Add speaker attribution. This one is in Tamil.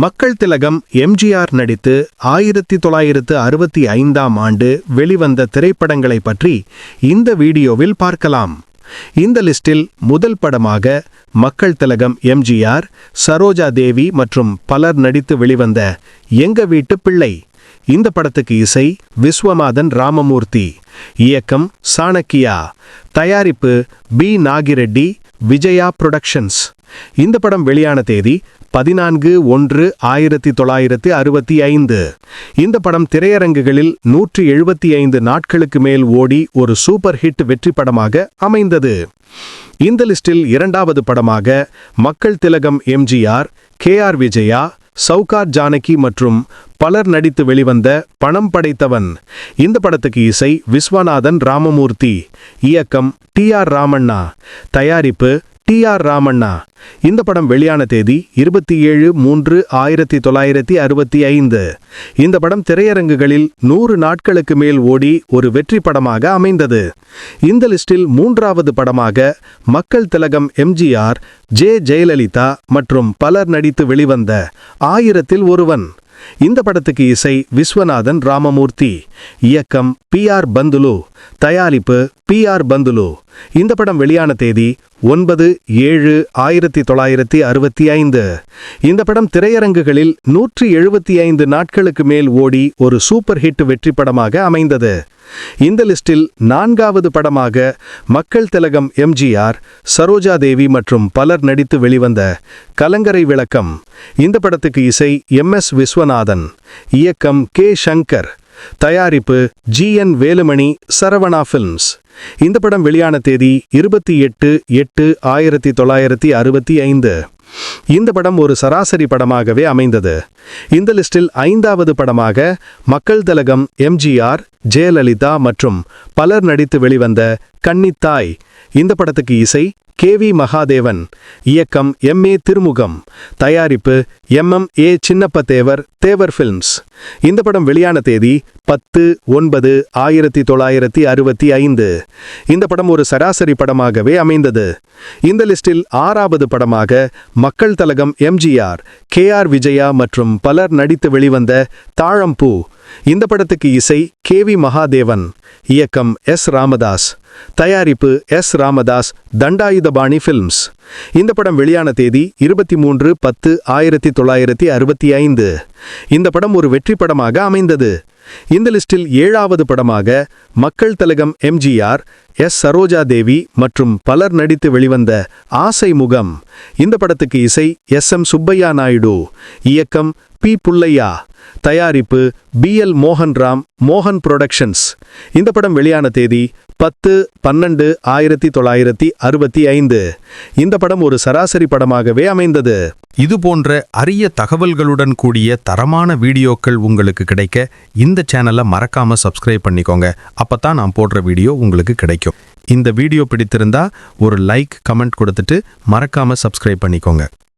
Speaker 1: மக்கள் திலகம் எம்ஜிஆர் நடித்து 1965ஆம் ஆண்டு வெளிவந்த திரைப்படங்களை பற்றி இந்த வீடியோவில் பார்க்கலாம். இந்த லிஸ்டில் முதல் படமாக மக்கள் திலகம் எம்ஜிஆர், சரோஜா தேவி மற்றும் பலர் நடித்து வெளிவந்த எங்க வீட்டு பிள்ளை. இந்த படத்துக்கு இசை விஸ்வநாதன் ராமமூர்த்தி, இயக்கம் சாணக்கியா, தயாரிப்பு பி நாகிரெட்டி, விஜயா புரொடக்ஷன்ஸ். இந்த படம் வெளியான தேதி 14/1/1965. இந்த படம் திரையரங்குகளில் 175 நாட்களுக்கு மேல் ஓடி ஒரு சூப்பர் ஹிட் வெற்றி படமாக அமைந்தது. இந்த லிஸ்டில் இரண்டாவது படமாக மக்கள் திலகம் எம்ஜிஆர், KR விஜயா, சௌகார் ஜானகி மற்றும் பலர் நடித்து வெளிவந்த பணம் படைத்தவன். இந்த படத்துக்கு இசை விஸ்வநாதன் ராமமூர்த்தி, இயக்கம் TR ராமண்ணா, தயாரிப்பு TR ராமண்ணா. இந்த படம் வெளியான தேதி 27/3/1965. இந்த படம் திரையரங்குகளில் 100 நாட்களுக்கு மேல் ஓடி ஒரு வெற்றி படமாக அமைந்தது. இந்த லிஸ்டில் மூன்றாவது படமாக மக்கள் திலகம் எம்ஜிஆர், ஜெயலலிதா மற்றும் பலர் நடித்து வெளிவந்த 1000ல் ஒருவன். இந்த படத்துக்கு இசை விஸ்வநாதன் ராமமூர்த்தி, இயக்கம் PR பந்துலு, தயாரிப்பு PR பந்துலு. இந்த படம் வெளியான தேதி 9/7/1965. இந்த படம் திரையரங்குகளில் 175 நாட்களுக்கு மேல் ஓடி ஒரு சூப்பர் ஹிட் வெற்றி படமாக அமைந்தது. இந்த லிஸ்டில் நான்காவது படமாக மக்கள் திலகம் எம்ஜிஆர், சரோஜா தேவி மற்றும் பலர் நடித்து வெளிவந்த கலங்கரை விளக்கம். இந்த படத்துக்கு இசை MS விஸ்வநாதன், இயக்கம் K சங்கர், தயாரிப்பு GN வேலுமணி, சரவணா ஃபில்ம்ஸ். இந்த படம் வெளியான தேதி 28/8/1965. இந்த படம் ஒரு சராசரி படமாகவே அமைந்தது. இந்த லிஸ்டில் ஐந்தாவது படமாக மக்கள் திலகம் எம்ஜிஆர், ஜெயலலிதா மற்றும் பலர் நடித்து வெளிவந்த கன்னித்தாய். இந்த படத்துக்கு இசை KV மகாதேவன், இயக்கம் MA திருமுகம், தயாரிப்பு MMA சின்னப்ப தேவர், தேவர் ஃபில்ம்ஸ். இந்த படம் வெளியான தேதி 10/9/1965. இந்த படம் ஒரு சராசரி படமாகவே அமைந்தது. இந்த லிஸ்டில் ஆறாவது படமாக மக்கள் திலகம் எம்ஜிஆர், KR விஜயா மற்றும் பலர் நடித்து வெளிவந்த தாழம்பூ. இந்த படத்துக்கு இசை KV மகாதேவன், இயக்கம் S ராமதாஸ், தயாரிப்பு S ராமதாஸ், தண்டாயுதபாணி ஃபில்ம்ஸ். இந்த படம் வெளியான தேதி 23/10/1965. இந்த படம் ஒரு வெற்றி படமாக அமைந்தது. இந்த லிஸ்டில் ஏழாவது படமாக மக்கள் திலகம் எம்ஜிஆர், சரோஜா தேவி மற்றும் பலர் நடித்து வெளிவந்த ஆசை முகம். இந்த படத்துக்கு இசை SM சுப்பையா நாயுடு, இயக்கம் P புல்லையா, தயாரிப்பு BL மோகன்ராம், மோகன் புரொடக்ஷன்ஸ். இந்த படம் வெளியான தேதி 10/12/1965. இந்த படம் ஒரு சராசரி படமாகவே அமைந்தது.
Speaker 2: இது போன்ற அரிய தகவல்களுடன் கூடிய தரமான வீடியோக்கள் உங்களுக்கு கிடைக்க இந்த சேனலை மறக்காம சப்ஸ்கிரைப் பண்ணிக்கோங்க. அப்பதான் நான் போடுற வீடியோ உங்களுக்கு கிடைக்கும். இந்த வீடியோ பிடித்திருந்தா ஒரு லைக், கமெண்ட் கொடுத்துட்டு மறக்காம சப்ஸ்கிரைப் பண்ணிக்கோங்க.